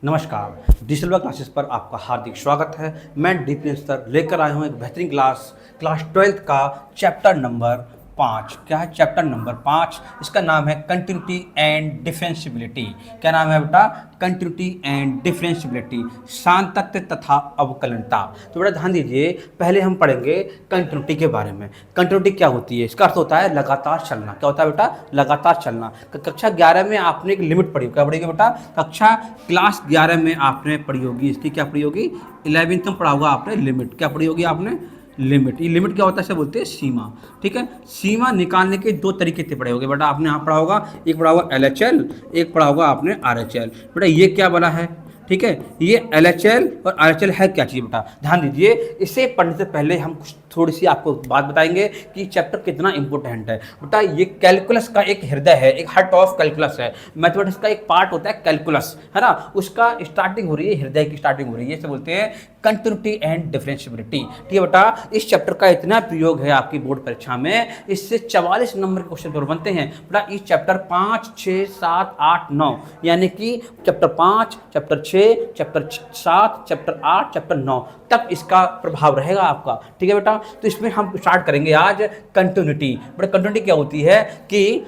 नमस्कार, digital work classes पर आपका हार्दिक स्वागत है। मैं डीपी सर लेकर आया हूँ एक बेहतरीन क्लास 12th का चैप्टर नंबर 5। क्या है चैप्टर नंबर 5? इसका नाम है कंटिन्यूटी एंड डिफरेंशिबिलिटी। क्या नाम है बेटा? कंटिन्यूटी एंड डिफरेंशिबिलिटी, सातत्य तथा अवकलनता। तो बेटा ध्यान दीजिए, पहले हम पढ़ेंगे कंटिन्यूटी के बारे में। कंटिन्यूटी क्या होती है? इसका अर्थ होता है लगातार चलना। क्या होता है बेटा? लगातार चलना। कक्षा 11 में आपने एक लिमिट पढ़ी, क्या पढ़ी बेटा? कक्षा क्लास 11 में आपने पढ़ी होगी, इसकी क्या पढ़ी होगी? 11th में पढ़ा होगा आपने लिमिट। क्या पढ़ी होगी आपने? लिमिट। ये लिमिट क्या होता है? इसे बोलते हैं सीमा। ठीक है, सीमा निकालने के दो तरीके से पढ़े होगे बेटा आपने। यहाँ पढ़ा होगा, एक पढ़ा होगा LHL, एक पढ़ा होगा आपने RHL। बेटा ये क्या बना है? ठीक है, ये LHL और RHL है क्या चीज़ बेटा? ध्यान दीजिए, इसे पढ़ने से पहले हम कुछ थोड़ी सी आपको बात बताएंगे कि चैप्टर कितना इंपॉर्टेंट है। बेटा ये कैलकुलस का एक हृदय है, एक हार्ट ऑफ कैलकुलस है। मैथमेटिक्स का एक पार्ट होता है कैलकुलस, है ना? उसका स्टार्टिंग हो रही है, हृदय की स्टार्टिंग हो रही है। इसे बोलते हैं कंटिन्यूटी एंड डिफरेंशिबिलिटी। ठीक है बेटा, इस चैप्टर का इतना प्रयोग है आपकी बोर्ड परीक्षा में, इससे 44 नंबर के क्वेश्चन पेपर बनते हैं। बेटा इस चैप्टर 5, 6, 7, 8, 9 यानी कि chapter 5, chapter 6, chapter 7, chapter 8, chapter 9 तक इसका प्रभाव रहेगा आपका। ठीक है बेटा, तो इसमें हम स्टार्ट करेंगे आज कंटिन्यूटी। बेटा कंटिन्यूटी क्या होती है कि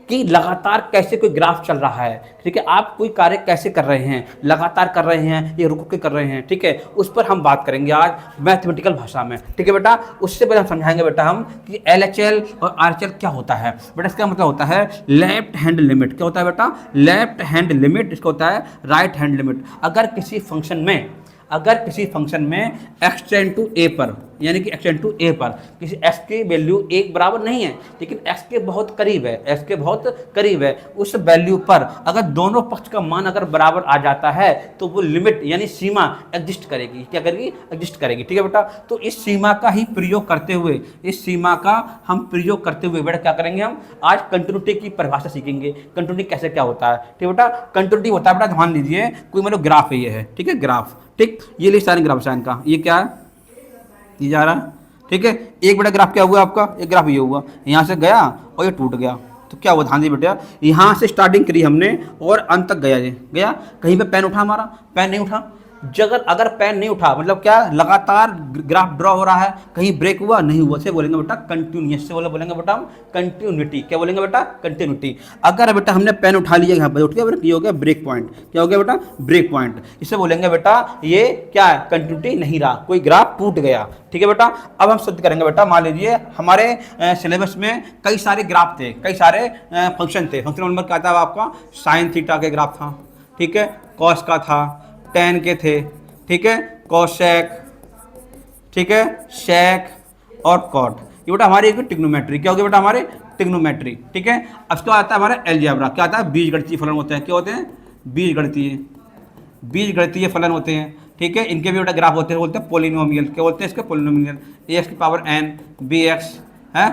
लगातार कैसे कोई ग्राफ चल रहा है। ठीक है, आप कोई कार्य कैसे कर रहे हैं, लगातार कर रहे हैं, ये रुक के कर रहे हैं। ठीक है, उस पर हम बात करेंगे आज मैथमेटिकल भाषा में। ठीक है बेटा, उससे पहले हम समझाएंगे बेटा हम कि LHL और RHL क्या होता है। बेटा इसका मतलब होता है लेफ्ट हैंड लिमिट। क्या होता है बेटा? Left hand limit. इसका होता है राइट हैंड लिमिट। अगर किसी फंक्शन में x टेंड टू a पर, यानी कि x टेंड टू a पर किसी x की वैल्यू 1 बराबर नहीं है, लेकिन x के बहुत करीब है, उस वैल्यू पर अगर दोनों पक्ष का मान अगर बराबर आ जाता है तो वो लिमिट यानी सीमा एग्जिस्ट करेगी। क्या करेगी? एग्जिस्ट करेगी। ठीक है बेटा, तो इस सीमा का ही प्रयोग करते हुए बेटा क्या करेंगे? हम आज कंटिन्यूटी की परिभाषा सीखेंगे। कंटिन्यूटी कैसे क्या होता है? ठीक है बेटा, कंटिन्यूटी होता है बेटा, ध्यान दीजिए, कोई मतलब ग्राफ है, ये है। ठीक है, ग्राफ। ठीक, ये लिस्ट साइन ग्राफ साइन का, ये क्या है? ये जा रहा है। ठीक है, एक बड़ा ग्राफ क्या हुआ आपका? एक ग्राफ ये हुआ, यहाँ से गया और ये टूट गया। तो क्या हुआ? ध्यान दीजिए बेटा, यहाँ से स्टार्टिंग करी हमने और अंत तक गया। कहीं पे पेन उठा हमारा? पेन नहीं उठा। अगर पेन नहीं उठा मतलब क्या? लगातार ग्राफ ड्रॉ हो रहा है, कहीं ब्रेक हुआ? नहीं हुआ। से बोलेंगे बेटा कंटिन्यूस। से बोलेंगे बेटा हम कंटिन्यूटी। क्या बोलेंगे बेटा? कंटिन्यूटी। अगर बेटा हमने पेन उठा लिया, यहाँ पर उठ गया, ये हो गया ब्रेक पॉइंट। क्या हो गया बेटा? Break point. इसे बोलेंगे बेटा ये क्या है? कंटिन्यूटी नहीं रहा, कोई ग्राफ टूट गया। ठीक है बेटा, अब हम सिद्ध करेंगे बेटा। मान लीजिए हमारे सिलेबस में कई सारे ग्राफ थे, कई सारे फंक्शन थे। फंक्शन नंबर क्या था आपका? साइन थीटा के ग्राफ था। ठीक है, कॉस का था, टेन के थे। ठीक है, कोसेक, ठीक है, सेक और कॉट। ये बेटा हमारी एक ट्रिग्नोमेट्री। क्या होगी बेटा? हमारे ट्रिग्नोमेट्री। ठीक है, अब इसके बाद आता है हमारा अलजेब्रा। क्या आता है? बीजगणितीय फलन होते हैं। क्या होते हैं? बीजगणितीय फलन होते हैं। ठीक है, इनके भी बेटा ग्राफ होते हैं, बोलते हैं पोलिनोमियल। क्या बोलते हैं इसके? पोलिनोमियल। ax की पावर n bx है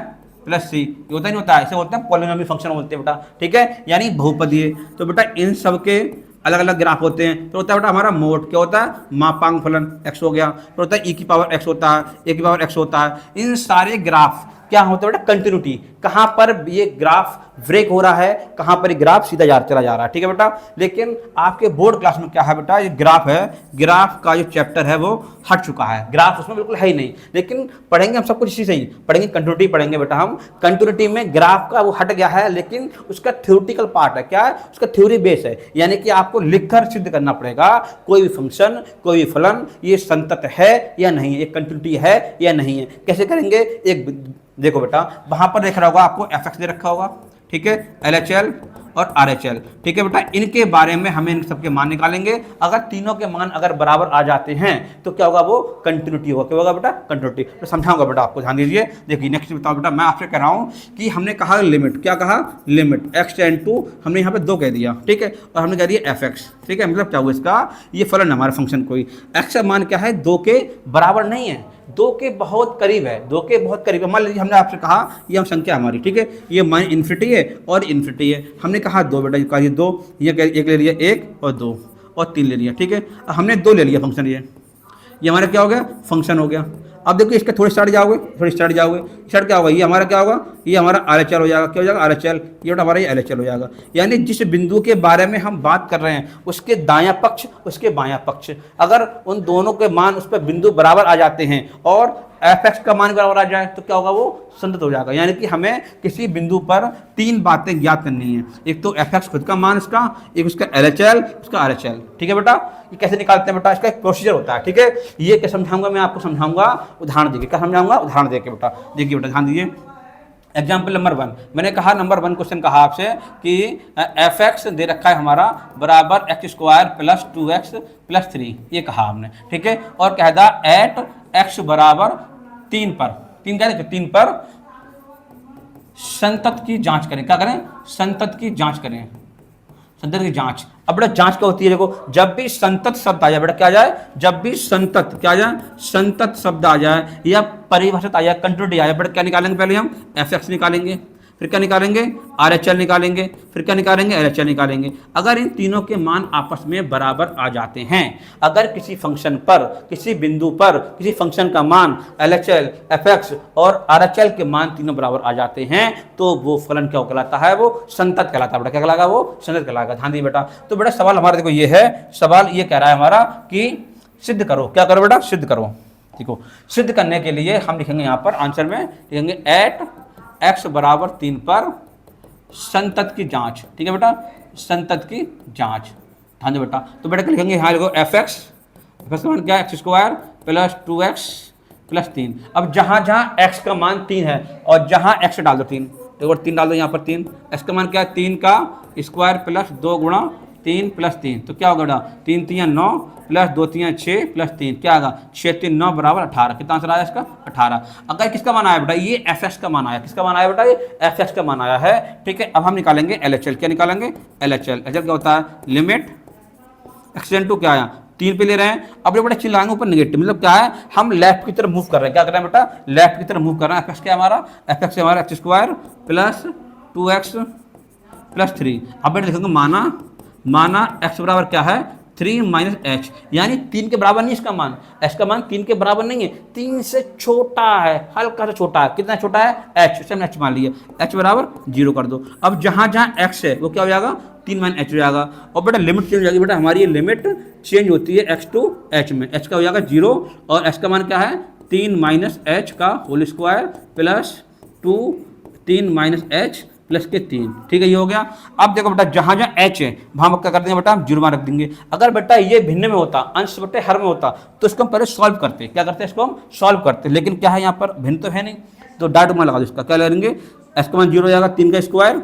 प्लस c, ये होता ही नहीं होता है, इसे बोलते हैं पोलिनोमियल फंक्शन बोलते हैं बेटा। ठीक है, यानी बहुपदीय। तो बेटा इन सब के अलग अलग ग्राफ होते हैं। तो होता है बेटा हमारा मोड। क्या होता है? मापांक फलन x हो गया। तो होता है e की पावर x होता है, a की पावर x होता है। इन सारे ग्राफ क्या होता है बेटा? कंटिन्यूटी। कहाँ पर ये ग्राफ ब्रेक हो रहा है, कहाँ पर ये ग्राफ सीधा चला जा रहा है। ठीक है बेटा, लेकिन आपके बोर्ड क्लास में क्या है बेटा? ये ग्राफ है, ग्राफ का जो चैप्टर है वो हट चुका है। ग्राफ उसमें बिल्कुल है ही नहीं, लेकिन पढ़ेंगे हम सब कुछ इसी से ही पढ़ेंगे। कंटिन्यूटी पढ़ेंगे बेटा हम। कंटिन्यूटी में ग्राफ का वो हट गया है, लेकिन उसका थ्योरेटिकल पार्ट है। क्या है? उसका थ्योरी बेस है, यानी कि आपको लिखकर सिद्ध करना पड़ेगा कोई भी फंक्शन, कोई भी फलन ये संतत है या नहीं है, ये कंटिन्यूटी है या नहीं है। कैसे करेंगे? एक देखो बेटा, वहां पर देख रहा होगा आपको fx दे रखा होगा। ठीक है, LHL और RHL। ठीक है बेटा, इनके बारे में हमें इन सबके मान निकालेंगे। अगर तीनों के मान अगर बराबर आ जाते हैं तो क्या होगा? वो कंटिन्यूटी होगा। क्या होगा बेटा? कंटिन्यूटी। तो समझाऊंगा बेटा आपको, ध्यान दीजिए। देखिए नेक्स्ट बताओ बेटा, मैं आपसे कह रहा हूँ कि हमने कहा लिमिट। क्या कहा? लिमिट x टेंड टू, हमने यहाँ पे 2 कह दिया। ठीक है, और हमने कह दिया fx। ठीक है, मतलब क्या हुआ इसका? ये फलन हमारा फंक्शन कोई x का मान क्या है? 2 के बराबर नहीं है, 2 के बहुत करीब है। 2 के बहुत करीब है। मान लीजिए हमने आपसे कहा ये हम संख्या हमारी, ठीक है, ये माइन इन्फिनिटी है और इन्फिनिटी है। हमने कहा 2 बेटा, ये 2, ये एक ले लिया, 1 और 2 और 3 ले लिया। ठीक है, हमने 2 ले लिया फंक्शन। ये हमारा क्या हो गया? फंक्शन हो गया। अब देखिए इसके थोड़ी स्टार्ट जाओगे, थोड़ी स्टार्ट जाओगे, स्टार्ट क्या होगा, ये हमारा क्या होगा, ये हमारा RHL हो जाएगा, क्या हो जाएगा RHL, ये बेटा हमारा ये LHL हो जाएगा। यानी जिस बिंदु के बारे में हम बात कर रहे हैं उसके दायां पक्ष, उसके बायां पक्ष, अगर उन दोनों के मान उस पर बिंदु बराबर आ जाते हैं और fx का मान बराबर आ जाए तो क्या होगा, वो संतत हो जाएगा। यानी कि हमें किसी बिंदु पर तीन बातें ज्ञात करनी है, एक तो fx खुद का मान इसका, एक उसका LHL, उसका RHL। ठीक है बेटा, ये कैसे निकालते हैं बेटा, इसका एक प्रोसीजर होता है। ठीक है, ये क्या समझाऊंगा मैं आपको, समझाऊंगा उदाहरण देके, क्या समझाऊंगा, उदाहरण देके बेटा। देखिए बेटा ध्यान दीजिए, एग्जाम्पल नंबर 1, मैंने कहा नंबर 1 क्वेश्चन कहा आपसे कि fx दे रखा है हमारा बराबर x² प्लस 2x प्लस 3, ये कहा हमने। ठीक है, और कह दा एट x बराबर 3 पर, 3 क्या देखे, 3 पर संतत की जांच करें। क्या करें, संतत की जांच करें, संतत की जांच। अब बेटा जांच क्या होती है, देखो जब भी संतत शब्द आ जाए बेटा, क्या आ जाए, जब भी संतत क्या आ जाए, संतत शब्द आ जाए या परिभाषित आ जाए, कंट्रोवर्ड आ जाए बेटा, क्या निकालेंगे, पहले हम fx निकालेंगे, फिर क्या निकालेंगे, RHL निकालेंगे, फिर क्या निकालेंगे, LHL निकालेंगे। अगर इन तीनों के मान आपस में बराबर आ जाते हैं, अगर किसी फंक्शन पर, किसी बिंदु पर किसी फंक्शन का मान LHL, fx और RHL के मान तीनों बराबर आ जाते हैं तो वो फलन क्या कहलाता है, वो संतत कहलाता है बेटा। क्या कहलाएगा, वो संतत कहलाएगा। ध्यान दीजिए बेटा, तो बेटा सवाल हमारा देखो ये है, सवाल ये कह रहा है हमारा कि सिद्ध करो, क्या करो बेटा, सिद्ध करो। देखो सिद्ध करने के लिए हम लिखेंगे यहाँ पर आंसर में, लिखेंगे एट x बराबर 3 पर संतत की जांच। ठीक है बेटा, संतत की जांच। ध्यान दो बेटा, तो बेटा क्या लिखेंगे, यहाँ लिखो fx का मान क्या है, x² प्लस 2x प्लस 3। अब जहाँ जहाँ x का मान 3 है और जहाँ x डाल दो 3, तो 3 डाल दो यहाँ पर 3, x का मान क्या है, 3 का स्क्वायर प्लस 2 गुणा 3 प्लस 3, तो क्या होगा बेटा, 3 3 9 प्लस 2 3 6 प्लस 3, क्या आएगा, 6 3 9 बराबर 18। कितना आंसर आया इसका, 18। अगर किसका मान आया बेटा, ये fx का मान आया, किसका मान आया बेटा, ये fx का मान आया है। ठीक है, अब हम निकालेंगे LHL, क्या निकालेंगे, LHL। LHL क्या होता है, लिमिट x क्या आया, 3 पे ले रहे हैं। अब ये बेटा चिल्लाएंगे ऊपर नेगेटिव, मतलब क्या है, हम लेफ्ट की तरफ मूव कर रहे हैं, क्या कर रहे हैं बेटा, लेफ्ट की तरफ मूव कर रहे हैं। fx क्या हमारा, fx हमारा x² प्लस 2x प्लस 3। अब बेटा लिखेंगे माना x बराबर क्या है, 3 माइनस एच, यानी 3 के बराबर नहीं इसका मान, x का मान 3 के बराबर नहीं है, 3 से छोटा है, हल्का सा छोटा है। कितना छोटा है, h, उसे हमने h मान लिया, h बराबर 0 कर दो। अब जहाँ जहाँ x है वो क्या हो जाएगा, 3 माइनस h हो जाएगा। और बेटा लिमिट चेंज हो जाएगी बेटा, हमारी ये लिमिट चेंज होती है x टू h में, h का हो जाएगा 0 और x का मान क्या है, 3 माइनस h का whole square plus 2 3 minus h plus के 3। ठीक है, ये हो गया। अब देखो बेटा जहाँ जहाँ h है वहाँ क्या कर देंगे बेटा, हम 0 रख देंगे। अगर बेटा ये भिन्न में होता, अंश बटे हर में होता, तो इसको हम पहले सॉल्व करते, क्या करते हैं, इसको हम सॉल्व करते। लेकिन क्या है यहाँ पर भिन्न तो है नहीं, तो डाट में लगा दो इसका, क्या करेंगे, x का मान 0 हो जाएगा, 3 का स्क्वायर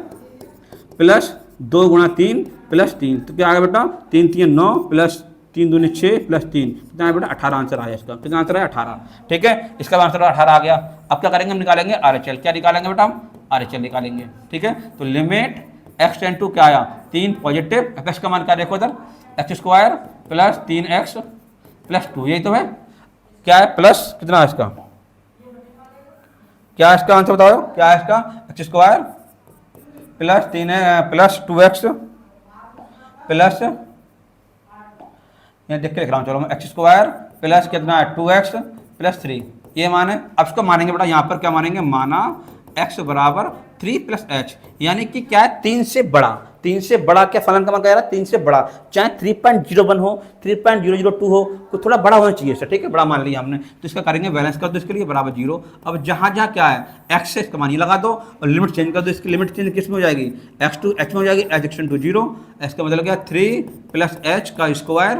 प्लस 2 गुणा 3 प्लस 3, तो क्या आएगा बेटा, 3 3 9 प्लस 3 दूनी 6 प्लस 3, कितना है बेटा, 18 आंसर आया इसका। कितना आंसर है, 18। ठीक है, इसका आंसर 18 आ गया। अब क्या करेंगे, हम निकालेंगे RHL, क्या निकालेंगे बेटा, हम RHL निकालेंगे। ठीक है, तो लिमिट x टेंड टू क्या आया, 3 पॉजिटिव, fx का मान क्या देखो इधर, x² प्लस 3x प्लस 2, यही तो है, क्या है, प्लस कितना है इसका, क्या है इसका आंसर बताओ, क्या है इसका, x² plus 3 plus 2x plus, यहाँ देख के लिख रहा हूँ, चलो मैं x² प्लस कितना है 2x प्लस 3, ये मान है। अब इसको मानेंगे बेटा, यहाँ पर क्या मानेंगे, माना x बराबर 3 प्लस h, यानी कि क्या है, 3 से बड़ा, 3 से बड़ा क्या फलन का मान कह रहा है, 3 से बड़ा, चाहे 3.01 हो, 3.002 हो, कुछ थोड़ा बड़ा होना चाहिए सर। ठीक है, बड़ा मान लिया हमने, तो इसका करेंगे बैलेंस कर दो, इसके लिए बराबर 0। अब जहाँ जहाँ क्या है x से इसका मान ये लगा दो और लिमिट चेंज कर दो, इसकी लिमिट चेंज किस में हो जाएगी, x टू h में हो जाएगी, h एक्शन टू 0, इसका मतलब क्या, 3 प्लस h का स्क्वायर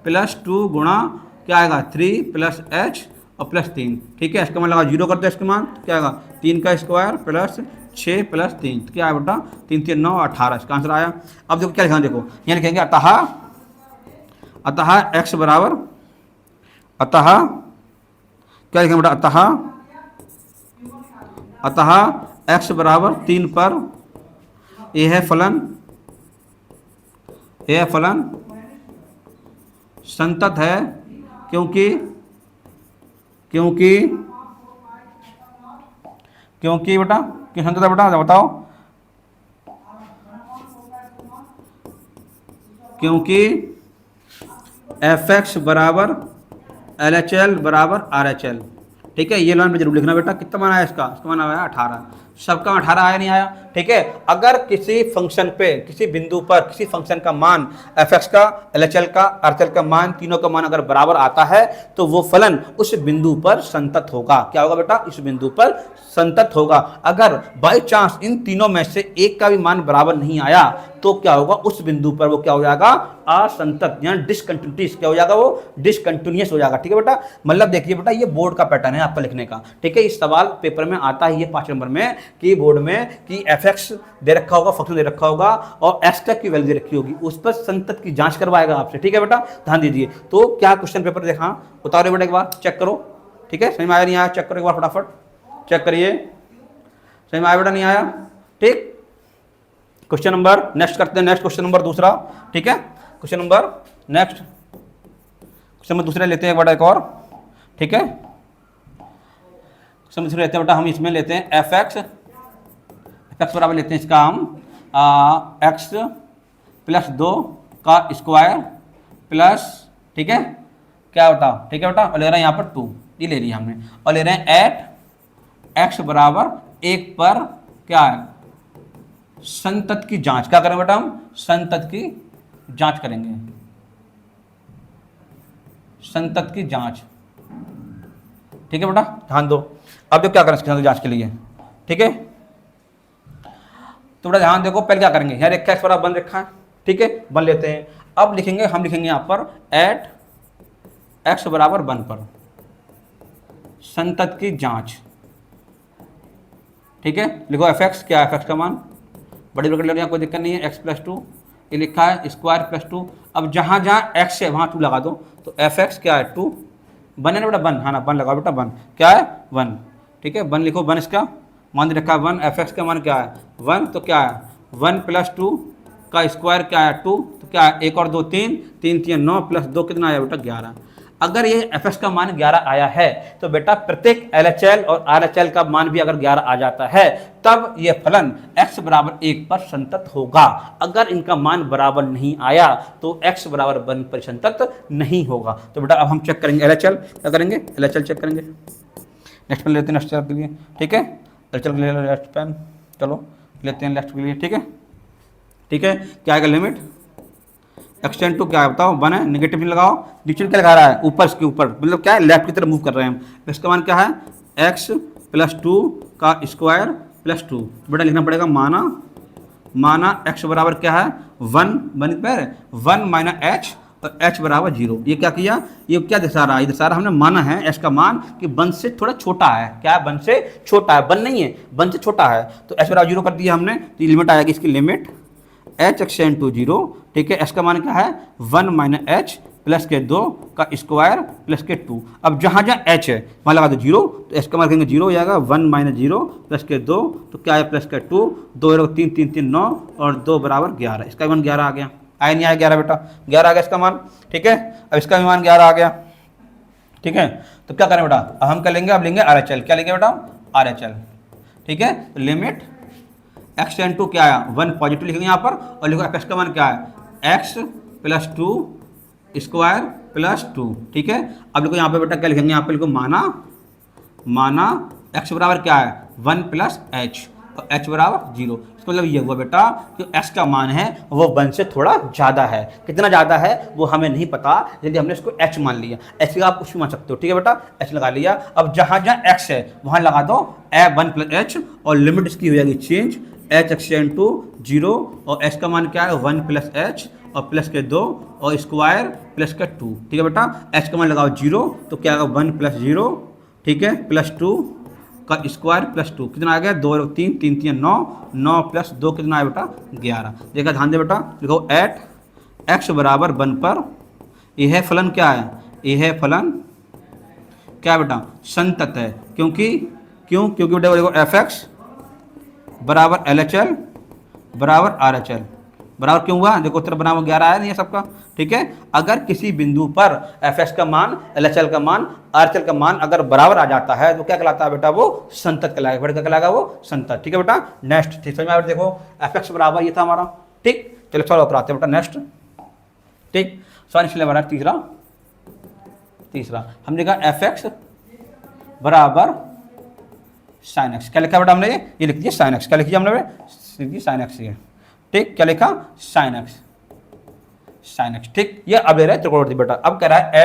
प्लस 2 गुणा क्या आएगा, 3 प्लस h और प्लस 3। ठीक है, इसका मान लगा 0 कर दो, इसका मान क्या आएगा, 3 का स्क्वायर प्लस 6 प्लस 3, तो क्या है बेटा, 3 3 9 18, इसका आंसर आया। अब देखो क्या लिखा, देखो यहाँ लिखेंगे अतः x बराबर, अतः क्या लिखेंगे बेटा, अतः x बराबर 3 पर यह है फलन संतत है, क्योंकि बेटा क्यों संतत है बेटा, बताओ, क्योंकि fx बराबर LHL बराबर RHL। ठीक है, ये लाइन पे जरूर लिखना बेटा। कितना मान आया इसका मान आया 18, सबका 18 आया नहीं आया। ठीक है, अगर किसी फंक्शन पे किसी बिंदु पर किसी फंक्शन का मान एफ एक्स का, एल एच एल का, आर एच एल का मान, तीनों का मान अगर बराबर आता है तो वो फलन उस बिंदु पर संतत होगा। क्या होगा बेटा? इस बिंदु पर संतत होगा। अगर बाई चांस इन तीनों में से एक का भी मान बराबर नहीं आया तो क्या होगा? उस बिंदु पर वो क्या हो जाएगा? असंतत, यानी डिसकंटिन्यूटीज। क्या हो जाएगा? वो डिसकंटिन्यूअस हो जाएगा। ठीक है बेटा, मतलब देखिए बेटा, ये बोर्ड का पैटर्न है आपका लिखने का। ठीक है, इस सवाल पेपर में आता है ये 5 नंबर में कि बोर्ड में कि एफ एक्स दे रखा होगा, फंक्शन दे रखा होगा और एक्स तक की वैल्यू दे रखी होगी, उस पर संतत की जांच करवाएगा आपसे। ठीक है बेटा, ध्यान दीजिए। तो क्या क्वेश्चन पेपर देखा, उतारो बेटा एक बार, चेक करो। ठीक है, समझ में आया नहीं आया? चेक करो एक बार फटाफट, चेक करिए। समझ में आया बेटा? नहीं आया? ठीक, क्वेश्चन नंबर नेक्स्ट करते हैं। नेक्स्ट क्वेश्चन नंबर दूसरा। ठीक है, question number next, question number दूसरा लेते हैं बेटा एक और। ठीक है, क्वेश्चन दूसरा लेते हैं बेटा हम, इसमें लेते हैं एफ एक्स बराबर लेते हैं इसका हम एक्स प्लस 2 का स्क्वायर प्लस, ठीक है, क्या बताओ? ठीक है बेटा, और ले रहे हैं यहाँ पर 2, ये ले लिया हमने, और ले रहे हैं एट एक्स बराबर 1 पर क्या है? संतत की जांच। क्या करें बेटा? हम संतत की जांच करेंगे, संतत की जांच। ठीक है बेटा, ध्यान दो। अब जो क्या करें इसके जांच के लिए, ठीक है, तो बेटा ध्यान देखो, पहले क्या करेंगे, यहाँ रेखा एक्स बराबर बन रखा है। ठीक है, बन लेते हैं। अब लिखेंगे, हम लिखेंगे यहाँ पर एट एक्स बराबर 1 पर संतत की जांच। ठीक है, लिखो एफ एक्स, क्या एफ एक्स का मान बड़ी ब्रैकेट लग, कोई दिक्कत नहीं है, एक्स प्लस 2, ये लिखा है स्क्वायर प्लस 2। अब जहाँ जहाँ एक्स है वहाँ 2 लगा दो, तो एफ एक्स क्या है? 2 बन है ना बेटा? 1, हाँ ना, 1 लगाओ बेटा, 1 क्या है? 1। ठीक है, 1 लिखो, 1 इसका मान रखा है 1, एफ एक्स का मान क्या है? 1, तो क्या है? 1 प्लस 2 का स्क्वायर क्या है? 2, तो क्या है? 1 और 2 3, 3 3 9 प्लस 2 कितना आया बेटा? 11। अगर ये एफ एक्स का मान 11 आया है तो बेटा प्रत्येक एल एच एल और आर एच एल का मान भी अगर 11 आ जाता है तब ये फलन x बराबर 1 पर संतत होगा। अगर इनका मान बराबर नहीं आया तो x बराबर 1 पर संतत नहीं होगा। तो बेटा अब हम चेक करेंगे एल एच एल, क्या करेंगे? एल एच एल चेक करेंगे। नेक्स्ट पेन लेते हैं, नेक्स्ट के लिए। ठीक है, एल एच एल ले लो, नेक्स्ट पेन, चलो लेते हैं नेक्स्ट के लिए। ठीक है, ठीक है, क्या आएगा? लिमिट एक्सटेंड टू क्या है बताओ? 1 है, नेगेटिव नहीं लगाओ, नीचे क्या लगा रहा है? ऊपर, इसके ऊपर, मतलब क्या है? लेफ्ट की तरफ मूव कर रहे हैं हम। इसका मान क्या है? x प्लस 2 का स्क्वायर प्लस 2। बेटा लिखना पड़ेगा माना x बराबर क्या है? 1 माइनस h और h बराबर 0। ये क्या किया? ये क्या दर्शा रहा है? ये दर्शा रहा हमने माना है x का मान कि 1 से थोड़ा छोटा है। क्या है? 1 से छोटा है, 1 नहीं है, 1 से छोटा है। तो h बराबर 0 कर दिया हमने, तो ये लिमिट आएगी इसकी, लिमिट h एक्सटेंड टू 0। ठीक है, s का मान क्या है? 1 माइनस h प्लस के 2 का स्क्वायर प्लस के 2। अब जहाँ जहाँ h है वहाँ लगा दो 0, तो s का मान कहेंगे 0 हो जाएगा। 1 माइनस 0 प्लस के 2, तो क्या है? प्लस के 2, 2 3 3 3 9 और 2 बराबर 11। इसका मान 11 आ गया। आया नहीं आया? 11 बेटा, 11 आ गया इसका मान। ठीक है, अब इसका भी मान 11 आ गया। ठीक है, तो क्या करें बेटा? अब हम क्या लेंगे? अब लेंगे आर एच एल। क्या लेंगे बेटा? R H L. ठीक है, तो लिमिट एक्स टेंड टू क्या आया? 1 पॉजिटिव लिखेंगे यहाँ पर, और लिखो एक्स का मान क्या है? X plus 2 square plus 2। ठीक है, अब लिखो यहाँ पे बेटा क्या लिखेंगे? यहाँ पे लिखो माना एक्स बराबर क्या है? 1 प्लस एच और एच बराबर 0। इसका मतलब ये हुआ बेटा कि एक्स का मान है वो 1 से थोड़ा ज़्यादा है। कितना ज़्यादा है वो हमें नहीं पता, यदि हमने इसको एच मान लिया। एच का आप कुछ भी मान सकते हो। ठीक है बेटा, एच लगा लिया। अब जहाँ जहाँ एक्स है वहाँ लगा दो 1 प्लस एच, और लिमिट इसकी हो जाएगी चेंज, एच एक्सटेंड टू 0, और एच का मान क्या है? 1 प्लस एच और प्लस के 2 और स्क्वायर प्लस का 2। ठीक है बेटा, एच का मान लगाओ 0, तो क्या आएगा? 1 प्लस 0, ठीक है, प्लस 2 का स्क्वायर प्लस 2, कितना आ गया? 2 और 3 3 3 9, 9 प्लस 2 कितना आया बेटा? 11। देखा, ध्यान दे बेटा, देखो एट एक्स बराबर 1 पर यह फलन क्या है? यह फलन क्या बेटा? संतत है। क्योंकि बेटा देखो एफ एक्स बराबर एल एच एल बराबर आर एच एल बराबर क्यों हुआ? देखो उत्तर बराबर 11 आया नहीं है सबका। ठीक है, अगर किसी बिंदु पर एफ एक्स का मान, एल एच एल का मान, आर एच एल का मान अगर बराबर आ जाता है तो क्या कहलाता है बेटा? वो संतत कहलाएगा। बेटा क्या कहलाएगा? वो संतत। ठीक है बेटा, नेक्स्ट ठीक समझ में आया? देखो एफ एक्स बराबर ये था हमारा। ठीक, चलो सॉल्व कराते हैं बेटा नेक्स्ट। ठीक, सॉरी इसलिए हमारा तीसरा हमने कहा एफ एक्स बराबर साइन एक्स। क्या लिखा बेटा हमने, ये लिख दिया साइन एक्स। क्या लिख दिया हमने, लिख दिया साइन एक्स। ये ठीक, क्या लिखा, साइन एक्स, साइन एक्स। ठीक, ये अब ले रहा है त्रिकोणमिति बेटा। अब कह रहा है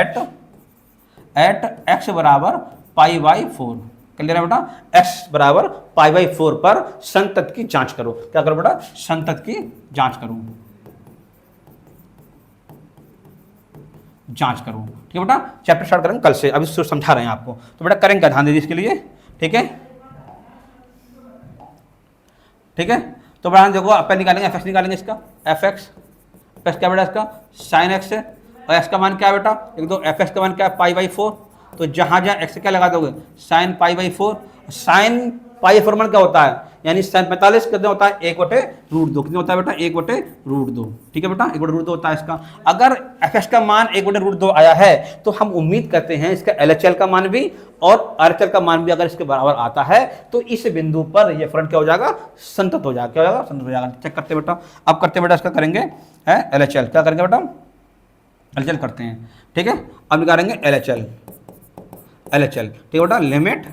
एट एक्स बराबर पाई बाई 4। क्या ले रहा है बेटा, एक्स बराबर पाई बाई 4 पर संतत की जांच करो। क्या करो बेटा, संतत की जांच करो, जांच करो। ठीक है बेटा, चैप्टर स्टार्ट करेंगे कल से, अभी समझा रहे हैं आपको। तो बेटा करेंगे, ध्यान दीजिए इसके लिए। ठीक है, ठीक है। तो बेटा देखो, पहले निकालेंगे एफ एक्स, निकालेंगे इसका एफ एक्स। क्या बेटा इसका साइन एक्स है, और एक्स का मान क्या है बेटा, एक दो एफ एक्स का मान क्या है, पाई बाई 4। तो जहाँ जहाँ एक्स क्या लगा दोगे, sign pi by 4। Sine pi 4 मान क्या होता है, यानी साइन 45 कितना होता है, 1/√2। कितना होता है बेटा, 1/√2। ठीक है बेटा, 1/√2 होता है इसका। अगर एफ एक्स का मान 1/√2 आया है तो हम उम्मीद करते हैं इसका LHL का मान भी और RHL का मान भी अगर इसके बराबर आता है तो इस बिंदु पर ये फलन क्या हो जाएगा, संतत हो जाएगा। क्या हो जाएगा, संतत हो जाएगा। चेक करते बेटा, अब करते बेटा इसका करेंगे है LHL। क्या करेंगे बेटा, LHL करते हैं। ठीक है, अब निकालेंगे LHL। ठीक है बेटा, लिमिट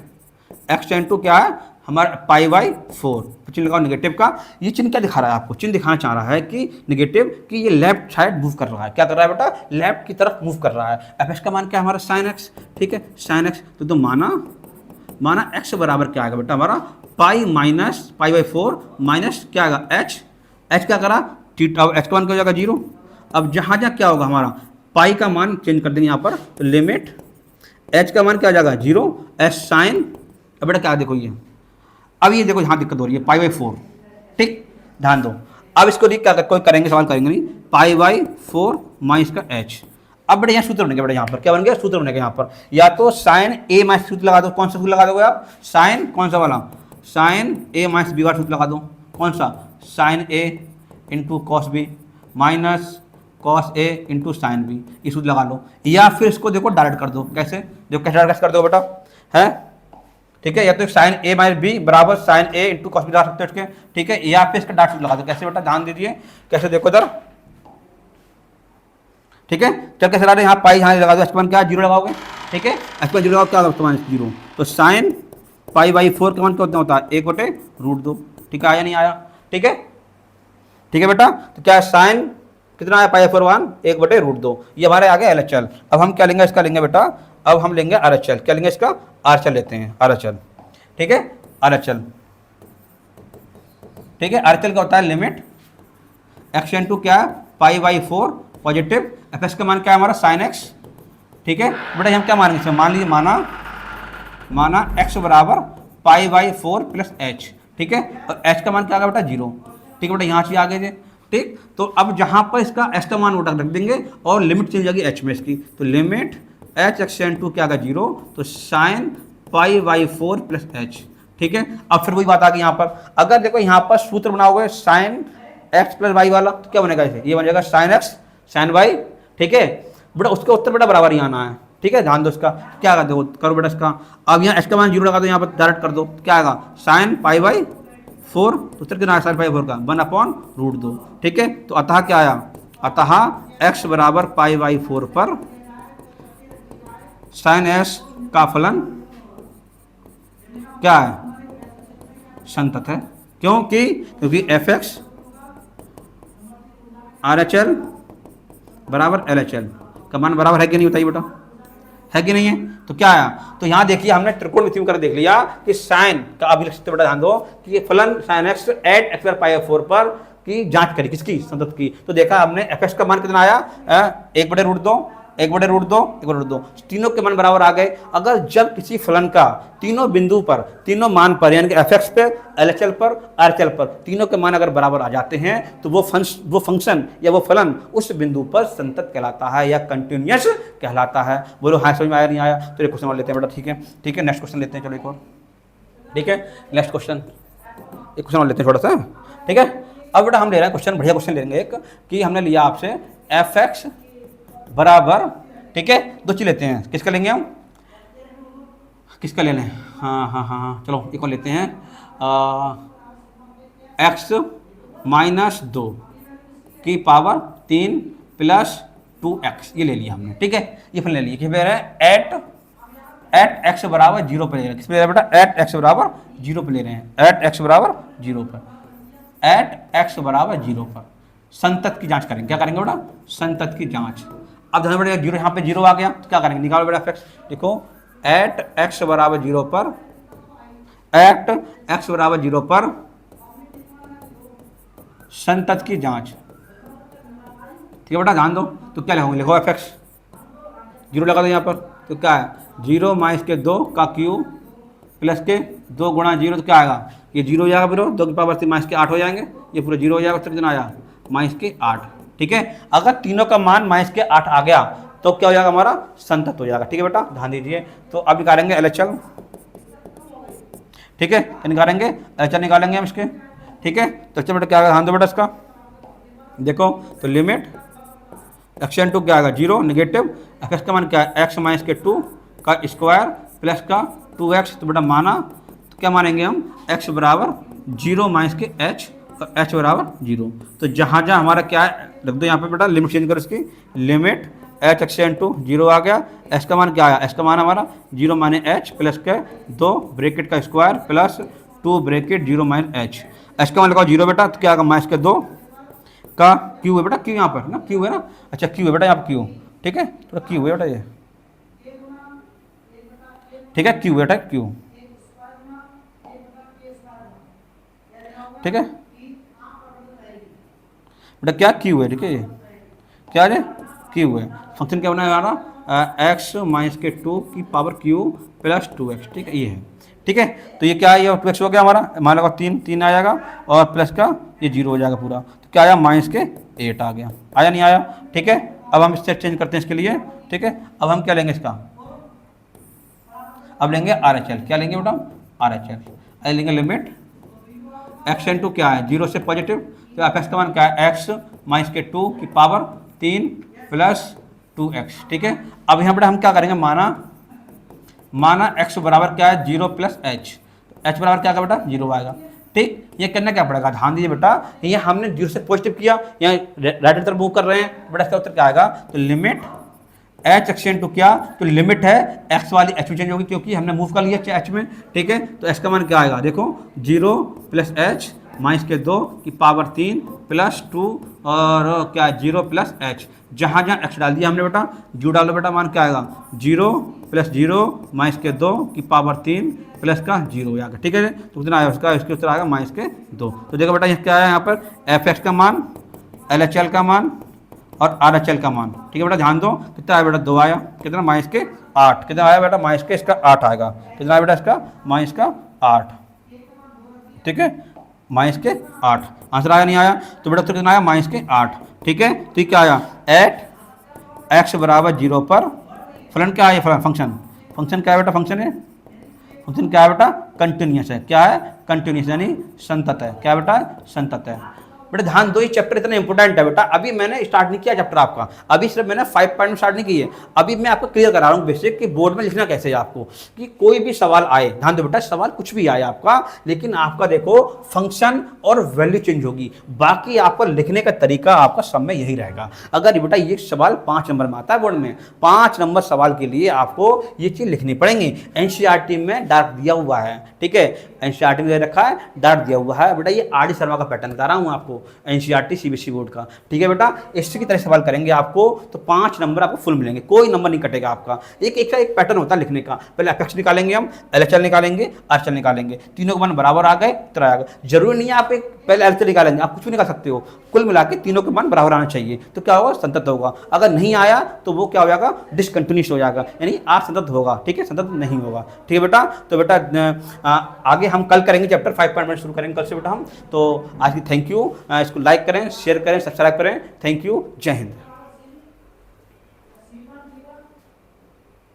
एक्स टेंड टू क्या है हमारा पाई बाई 4। चिन्ह लगाओ नेगेटिव का। ये चिन्ह क्या दिखा रहा है आपको, चिन्ह दिखाना चाह रहा है कि नेगेटिव, कि ये लेफ्ट साइड मूव कर रहा है। क्या कर रहा है बेटा, लेफ्ट की तरफ मूव कर रहा है। एफ एक्स का मान क्या है हमारा, साइन एक्स। ठीक है, साइन एक्स। तो माना एक्स बराबर क्या आएगा बेटा हमारा, पाई बाई 4 माइनस क्या आएगा, एच क्या करा, अब एक्स का मान क्या हो जाएगा 0। अब जहाँ जहाँ क्या होगा हमारा, पाई का मान चेंज कर देंगे यहाँ पर, तो लिमिट एच का मान क्या आ जाएगा 0, एस साइन। अब बेटा क्या देखो, ये अब ये देखो यहाँ दिक्कत हो रही है, पाई बाई 4। ठीक, ध्यान दो। अब इसको देख क्या कोई करेंगे, सवाल करेंगे नहीं, पाई बाई 4 माइनस का एच। अब बेटा यहाँ सूत्र बनेगा, बेटा यहाँ पर क्या बन गया, सूत्र बनेगा यहाँ पर, या तो साइन ए माइनस सूत्र लगा दो। कौन सा सूत्र लगा दोगे आप, साइन कौन सा वाला, साइन ए माइनस बी वाला सूत्र लगा दो। कौन सा, sine A into cos B minus cos A into sine B, ये सूत्र लगा लो। या फिर इसको देखो डायरेक्ट कर दो। कैसे, देखो कैसे डायरेक्ट कर दो बेटा, है ठीक है। या तो साइन ए माइनस बी बराबर sign A into cos B लगा सकते हो इसके। ठीक है, या फिर इसका डायरेक्ट सूत्र लगा दो। कैसे बेटा, ध्यान दीजिए कैसे, देखो इधर। ठीक है, चल कैसे लगा दो, यहाँ पाई यहाँ लगा दो, एक्स मान क्या 0 लगाओगे। ठीक है, एक्स मान 0 लगाओ, क्या होगा 0। तो साइन पाई बाई 4 का मान क्या होता है, 1/√2। ठीक है, आया नहीं आया, ठीक है, ठीक है बेटा। तो क्या है, साइन कितना आया, पाई 4 वन 1/√2। ये हमारे आगे LHL। अब हम क्या लेंगे, इसका लेंगे बेटा, अब हम लेंगे RHL। क्या लेंगे इसका, RHL लेते हैं, RHL। ठीक है, RHL। ठीक है, RHL का होता है लिमिट एक्स टेंड टू क्या है, पाई बाई 4 पॉजिटिव, एफ एक्स का मान क्या है हमारा, साइन एक्स। ठीक है बेटा, हम क्या मानेंगे इसमें, मान लीजिए माना एक्स बराबर पाई बाई 4 प्लस एच। ठीक है, और एच का मान क्या आ गया बेटा 0। ठीक है बेटा, यहाँ से आगे थे। ठीक, तो अब जहाँ पर इसका एच का मान उठा रख देंगे और लिमिट चेंज जाएगी एच में इसकी। तो limit h x tend to क्या आ गया 0, तो sine pi by 4 plus h. ठीक है, अब फिर वही बात आ गई यहाँ पर। अगर देखो यहाँ पर सूत्र बनाओगे साइन एक्स प्लस वाई वाला, तो क्या बनेगा इसे, ये बन जाएगा साइन एक्स साइन वाई। ठीक है बेटा, उसका उत्तर बेटा बराबर ही आना है। ठीक है, ध्यान दो इसका, क्या आएगा देखो, करो बेटा इसका। अब यहाँ एक्स का मान 0 लगा दो, यहाँ पर डायरेक्ट कर दो, क्या आएगा, साइन पाई बाई 4। तो उत्तर कितना आया, साइन पाई 4 का 1/√2। ठीक है, तो अतः क्या आया, अतः एक्स बराबर पाई बाई 4 पर साइन एस का फलन क्या है, संतत है। क्योंकि एफ एक्स RHL बराबर LHL का मान बराबर है कि नहीं, बताइए बेटा, है कि नहीं है। तो क्या आया, तो यहाँ देखिए हमने त्रिकोणमिति कर देख लिया कि साइन का, अभी लिख सकते बेटा, ध्यान दो कि ये फलन साइन एक्स एट एक्स पाई 4 पर की जांच करी, किसकी, संतत की। तो देखा हमने एफ एक्स का मान कितना आया, 1/√2 1/√2 तीनों के मान बराबर आ गए। अगर जब किसी फलन का तीनों बिंदु पर, तीनों मान पर, यानी कि एफ एक्स पे, LHL पर, RHL पर तीनों के मान अगर बराबर आ जाते हैं तो वो फंक्शन या वो फलन उस बिंदु पर संतत कहलाता है या कंटिन्यूअस कहलाता है। बोलो हाँ, समझ में आया नहीं आया। तो एक क्वेश्चन और लेते हैं बेटा, ठीक है, ठीक है, नेक्स्ट क्वेश्चन लेते हैं, चलो एक और। ठीक है, नेक्स्ट क्वेश्चन, एक क्वेश्चन और लेते हैं थोड़ा सा। ठीक है, अब बेटा हम ले रहे हैं क्वेश्चन, बढ़िया क्वेश्चन लेंगे एक, कि हमने लिया आपसे एफ एक्स बराबर, ठीक है, दो चीज लेते हैं, किसका लेंगे हम, किसका ले लें, हाँ, चलो एक और लेते हैं, एक्स माइनस 2 की पावर 3 प्लस 2x, ये ले लिया हमने। ठीक है, ये फिर ले लिया कि फिर है एट एट एक्स बराबर जीरो पर ले रहे हैं। किस पे ले रहे हैं बेटा? एट एक्स बराबर जीरो पर ले रहे हैं। एट एक्स बराबर जीरो पर, एट एक्स बराबर जीरो पर संतत की जांच करेंगे। क्या करेंगे बेटा? संतत की जांच। अब ध्यान बेटा जीरो, यहाँ पे जीरो आ गया तो क्या करेंगे? निकालो बेटा एफ एक्स। देखो एट एक्स बराबर जीरो पर, एट एक्स बराबर जीरो पर संतत की जांच। ठीक है बेटा, ध्यान दो। तो क्या लिखोगे? लिखो एफ एक्स, जीरो लगा दो यहाँ पर, तो क्या है? जीरो माइनस के दो का क्यूब प्लस के दो गुणा जीरो, तो क्या आएगा? ये जीरो हो जाएगा, फिर दो की पावर से माइनस के 8 हो जाएंगे, ये पूरा जीरो हो जाएगा। तो कितना आया? माइनस के 8। ठीक है, अगर तीनों का मान माइनस के 8 आ गया तो क्या हो जाएगा? हमारा संतत हो जाएगा। ठीक है बेटा, ध्यान दीजिए। तो अब निकालेंगे एलएचएल। ठीक है, निकालेंगे एलएचएल, निकालेंगे हम इसके। ठीक है, तो चलो बेटा क्या आएगा? ध्यान दो बेटा इसका। देखो तो लिमिट एक्स एन टू क्या आएगा? जीरो, नेगेटिव एफ एक्स का मान क्या है? एक्स माइनस के 2 का स्क्वायर प्लस का 2x। तो बेटा माना, तो क्या मानेंगे हम? x बराबर जीरो माइनस के h, h बराबर जीरो। तो जहाँ जहाँ हमारा क्या है रख दो यहाँ पे बेटा, लिमिट चेंज करो इसकी। Limit h x n to zero आ गया, h का मान क्या आया? h का मान हमारा जीरो माने h प्लस के दो ब्रेकेट का square plus 2 bracket zero minus h। h का मान लगाओ जीरो बेटा, तो क्या आएगा? माइनस के 2 का क्यू है बेटा, क्यू यहाँ पर ना, क्यू है ना। अच्छा क्यू है बेटा यहाँ पर, क्यू। ठीक है, थोड़ा क्यू है बेटा ये। ठीक है, क्यू बेटा, क्यू। ठीक है बेटा, क्या क्यू है? ठीक है, क्या है? क्यू है। फंक्शन क्या बना है हमारा? एक्स माइनस के 2 की पावर क्यू प्लस 2x। ठीक है, ये है। ठीक है, तो ये क्या है? ये 2x हो गया हमारा, मान लो 3 आ जाएगा और प्लस का ये जीरो हो जाएगा पूरा। तो क्या आया? माइनस के 8 आ गया। आया नहीं आया? ठीक है, अब हम इससे चेंज करते हैं इसके लिए। ठीक है, अब हम क्या लेंगे इसका? अब लेंगे आर एच एल। क्या लेंगे बेटा? R H L. लेंगे लिमिट एक्स एन टू क्या है? जीरो से पॉजिटिव, तो एफ एक्स का मान क्या है? एक्स माइनस के 2 की पावर 3 प्लस 2x। ठीक है, अब यहाँ पर हम क्या करेंगे? माना x बराबर क्या है? Zero plus h। h बराबर क्या आएगा बेटा? जीरो आएगा। ठीक, ये करना क्या पड़ेगा? ध्यान दीजिए बेटा, ये हमने जीरो से पॉजिटिव किया, यहाँ राइट की तरफ मूव कर रहे हैं बेटा, इसका उत्तर क्या आएगा? तो लिमिट एच एक्स टू क्या? तो लिमिट है एक्स वाली एच में चेंज होगी क्योंकि हमने मूव कर लिया एच में। ठीक है, तो एच का मान क्या आएगा? देखो जीरो प्लस एच माइनस के 2 की पावर 3 प्लस 2 और क्या? Zero plus H. जहाँ जहाँ एक्स डाल दिया हमने बेटा, जीरो डालो बेटा, मान क्या आएगा? जीरो प्लस जीरो माइनस के 2 की पावर 3 प्लस का जीरो आएगा। ठीक है, तो कितना आएगा उसका? इसके उत्तर आएगा माइनस के 2। तो देखो बेटा ये क्या है यहाँ पर? एफ एक्स का मान, एल एच एल का मान और आर एच एल का मान। ठीक है बेटा, ध्यान दो। कितना आया बेटा? 2 आया। कितना? माइनस के 8। कितना आया बेटा? माइनस के इसका 8 आएगा। कितना आया बेटा इसका? माइनस का 8। ठीक है, माइनस के 8 आंसर आया नहीं आया? तो बेटा उत्तर कितना आया? माइनस के 8। ठीक है, तो क्या आया? एट एक्स बराबर जीरो पर फलन क्या है? फंक्शन, फंक्शन क्या है बेटा? फंक्शन है, फंक्शन क्या है बेटा? कंटिन्यूस है। क्या है? कंटिन्यूस यानी संतत है। क्या बेटा? संतत है। बेटा ध्यान दो, ये चैप्टर इतना इंपॉर्टेंट है बेटा। अभी मैंने स्टार्ट नहीं किया चैप्टर आपका, अभी सिर्फ मैंने 5 पॉइंट में स्टार्ट नहीं की है। अभी मैं आपको क्लियर करा रहा हूँ बेसिक कि बोर्ड में लिखना कैसे है आपको, कि कोई भी सवाल आए, ध्यान दो बेटा, सवाल कुछ भी आए आपका, लेकिन आपका देखो फंक्शन और वैल्यू चेंज होगी, बाकी आपका लिखने का तरीका आपका सब में यही रहेगा। अगर बेटा ये सवाल 5 नंबर में आता है बोर्ड में, 5 नंबर सवाल के लिए आपको ये चीज लिखनी पड़ेंगी। एनसीईआरटी में डार्क दिया हुआ है। ठीक है, एनसीईआरटी में दे रखा है, डार्क दिया हुआ है बेटा। ये आर डी शर्मा का पैटर्न बता रहा हूँ आपको, एनसीईआरटी सीबीएसई बोर्ड का। ठीक है बेटा, इसी की तरह सवाल करेंगे आपको तो 5 नंबर आपको फुल मिलेंगे, कोई नंबर नहीं कटेगा आपका। एक पैटर्न होता है लिखने का। पहले एफ एक्स निकालेंगे हम, एलएचएल निकालेंगे, आरएचएल निकालेंगे, तीनों के मान बराबर आ गए, उत्तर आ गए। जरूरी नहीं है आप एक पहले एलएचएल निकालेंगे, आप कुछ भी निकाल सकते हो, कुल मिला के तीनों के मान बराबर आना चाहिए। तो क्या होगा? संतत होगा। अगर नहीं आया तो वो क्या हो जाएगा? डिसकंटिन्यूस हो जाएगा, यानी असंतत होगा। ठीक है, संतत नहीं होगा। ठीक है बेटा, तो बेटा आगे हम कल करेंगे चैप्टर 5.1 शुरू करेंगे कल से बेटा हम। तो आज की थैंक यू, इसको लाइक करें, शेयर करें, सब्सक्राइब करें। थैंक यू, जय हिंद।